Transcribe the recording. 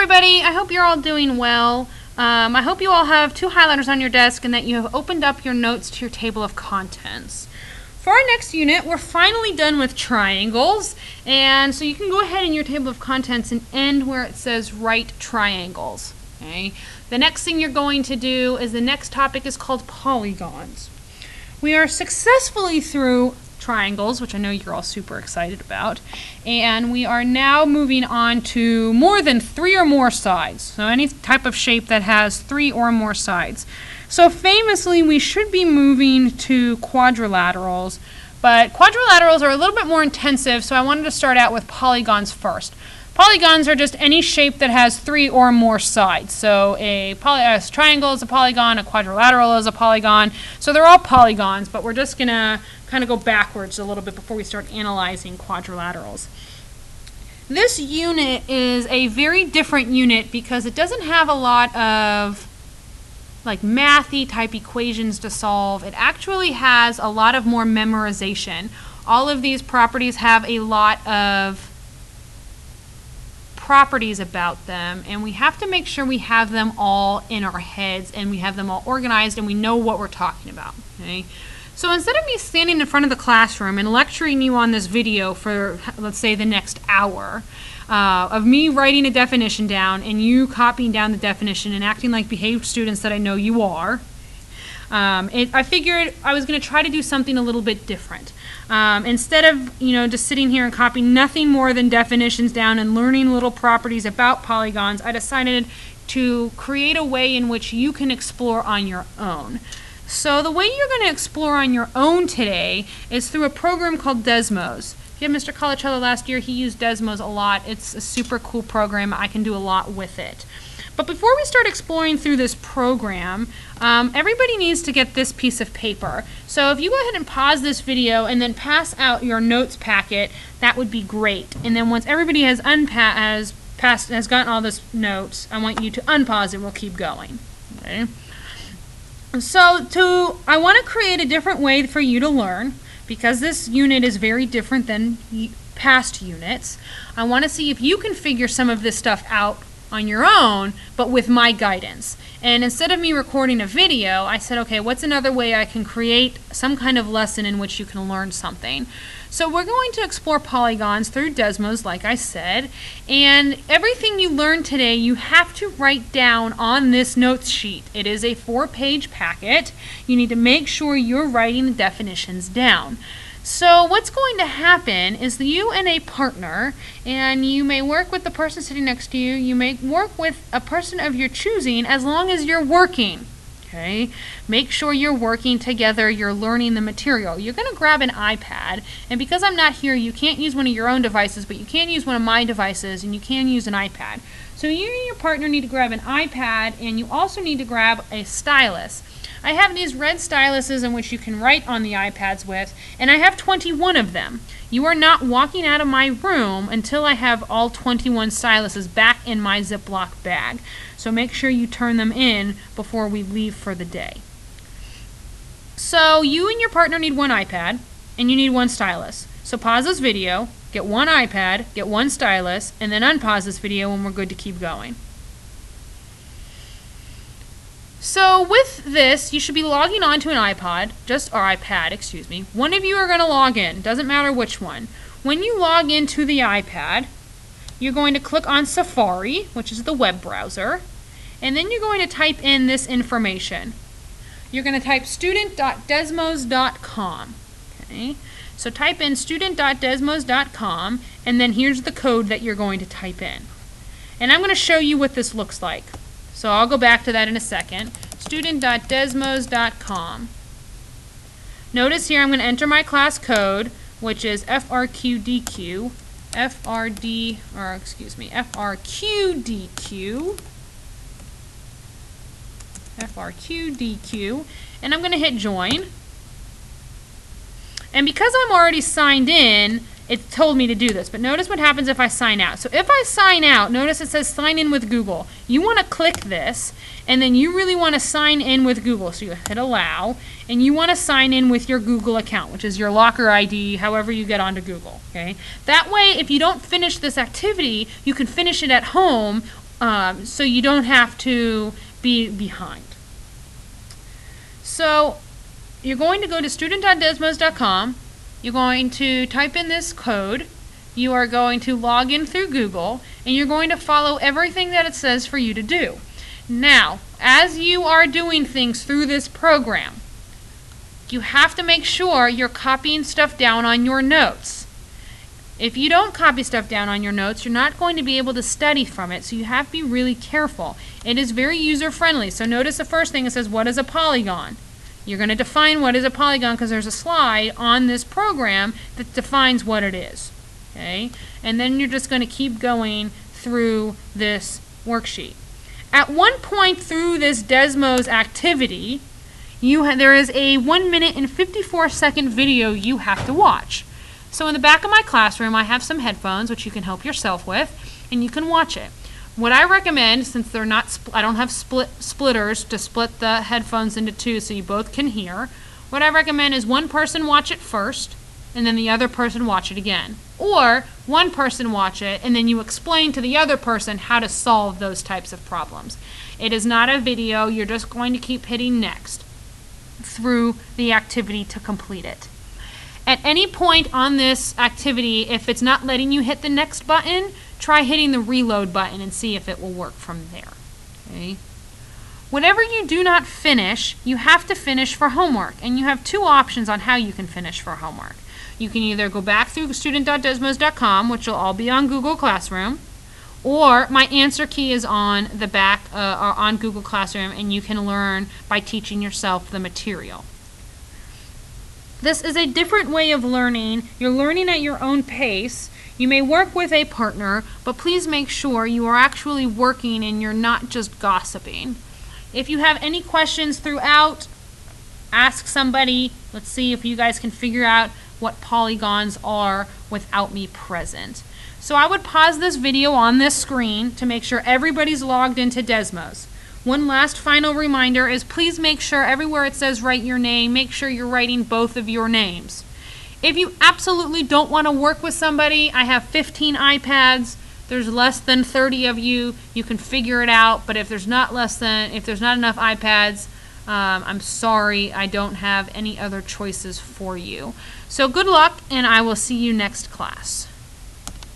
everybody, I hope you're all doing well. I hope you all have 2 highlighters on your desk and that you have opened up your notes to your table of contents. For our next unit, we're finally done with triangles, and so you can go ahead in your table of contents and end where it says right triangles. Okay? The next thing you're going to do is the next topic is called polygons. We are successfully through triangles, which I know you're all super excited about, and we are now moving on to more than 3 or more sides. So any type of shape that has 3 or more sides. So famously, we should be moving to quadrilaterals, but quadrilaterals are a little bit more intensive, so I wanted to start out with polygons first. Polygons are just any shape that has 3 or more sides. So a triangle is a polygon, a quadrilateral is a polygon. So they're all polygons, but we're just going to kind of go backwards a little bit before we start analyzing quadrilaterals. This unit is a very different unit because it doesn't have a lot of like mathy type equations to solve. It actually has a lot of more memorization. All of these properties have a lot of properties about them, and we have to make sure we have them all in our heads and we have them all organized and we know what we're talking about. Okay? So instead of me standing in front of the classroom and lecturing you on this video for, let's say, the next hour, of me writing a definition down and you copying down the definition and acting like behaved students that I know you are, I figured I was going to try to do something a little bit different. Instead of, just sitting here and copying nothing more than definitions down and learning little properties about polygons, I decided to create a way in which you can explore on your own. So the way you're going to explore on your own today is through a program called Desmos. If you had Mr. Colacello last year, he used Desmos a lot. It's a super cool program. I can do a lot with it. But before we start exploring through this program, everybody needs to get this piece of paper. So if you go ahead and pause this video and then pass out your notes packet, that would be great. And then once everybody has gotten all this notes, I want you to unpause it. We'll keep going. Okay? So I want to create a different way for you to learn, because this unit is very different than past units. I want to see if you can figure some of this stuff out on your own, but with my guidance. And instead of me recording a video, I said, okay, what's another way I can create some kind of lesson in which you can learn something? So we're going to explore polygons through Desmos, like I said, and everything you learn today you have to write down on this notes sheet. It is a 4-page packet. You need to make sure you're writing the definitions down. So what's going to happen is that you and a partner, and you may work with the person sitting next to you, you may work with a person of your choosing as long as you're working. Okay? Make sure you're working together, you're learning the material. You're going to grab an iPad, and because I'm not here, you can't use one of your own devices, but you can use one of my devices, and you can use an iPad. So you and your partner need to grab an iPad, and you also need to grab a stylus. I have these red styluses in which you can write on the iPads with, and I have 21 of them. You are not walking out of my room until I have all 21 styluses back in my Ziploc bag. So make sure you turn them in before we leave for the day. So you and your partner need one iPad, and you need one stylus. So pause this video, get one iPad, get one stylus, and then unpause this video when we're good to keep going. So with this, you should be logging on to an iPad. One of you are going to log in, doesn't matter which one. When you log into the iPad, you're going to click on Safari, which is the web browser, and then you're going to type in this information. You're going to type student.desmos.com. Okay? So type in student.desmos.com, and then here's the code that you're going to type in. And I'm going to show you what this looks like. So I'll go back to that in a second. Student.desmos.com. Notice here I'm going to enter my class code, which is FRQDQ, FRQDQ, and I'm going to hit join. And because I'm already signed in, it told me to do this, but notice what happens if I sign out. So if I sign out, notice it says sign in with Google. You want to click this, and then you really want to sign in with Google. So you hit allow, and you want to sign in with your Google account, which is your locker ID, however you get onto Google. Okay? That way, if you don't finish this activity, you can finish it at home so you don't have to be behind. So you're going to go to student.desmos.com. You're going to type in this code. You are going to log in through Google, and you're going to follow everything that it says for you to do. Now, as you are doing things through this program, you have to make sure you're copying stuff down on your notes. If you don't copy stuff down on your notes, you're not going to be able to study from it, so you have to be really careful. It is very user-friendly. So notice the first thing, it says, what is a polygon? You're going to define what is a polygon because there's a slide on this program that defines what it is. Okay? And then you're just going to keep going through this worksheet. At one point through this Desmos activity, there is a 1 minute and 54-second video you have to watch. So in the back of my classroom, I have some headphones, which you can help yourself with, and you can watch it. What I recommend, since they're not, I don't have splitters to split the headphones into two so you both can hear, what I recommend is one person watch it first, and then the other person watch it again. Or one person watch it, and then you explain to the other person how to solve those types of problems. It is not a video, you're just going to keep hitting next through the activity to complete it. At any point on this activity, if it's not letting you hit the next button, try hitting the reload button and see if it will work from there. Okay? Whatever you do not finish, you have to finish for homework, and you have two options on how you can finish for homework. You can either go back through student.desmos.com, which will all be on Google Classroom, or my answer key is on the back on Google Classroom, and you can learn by teaching yourself the material. This is a different way of learning. You're learning at your own pace. You may work with a partner, but please make sure you are actually working and you're not just gossiping. If you have any questions throughout, ask somebody. Let's see if you guys can figure out what polygons are without me present. So I would pause this video on this screen to make sure everybody's logged into Desmos. One last final reminder is please make sure everywhere it says write your name, make sure you're writing both of your names. If you absolutely don't want to work with somebody, I have 15 iPads. There's less than 30 of you. You can figure it out, but if there's not enough iPads, I'm sorry, I don't have any other choices for you. So good luck, and I will see you next class.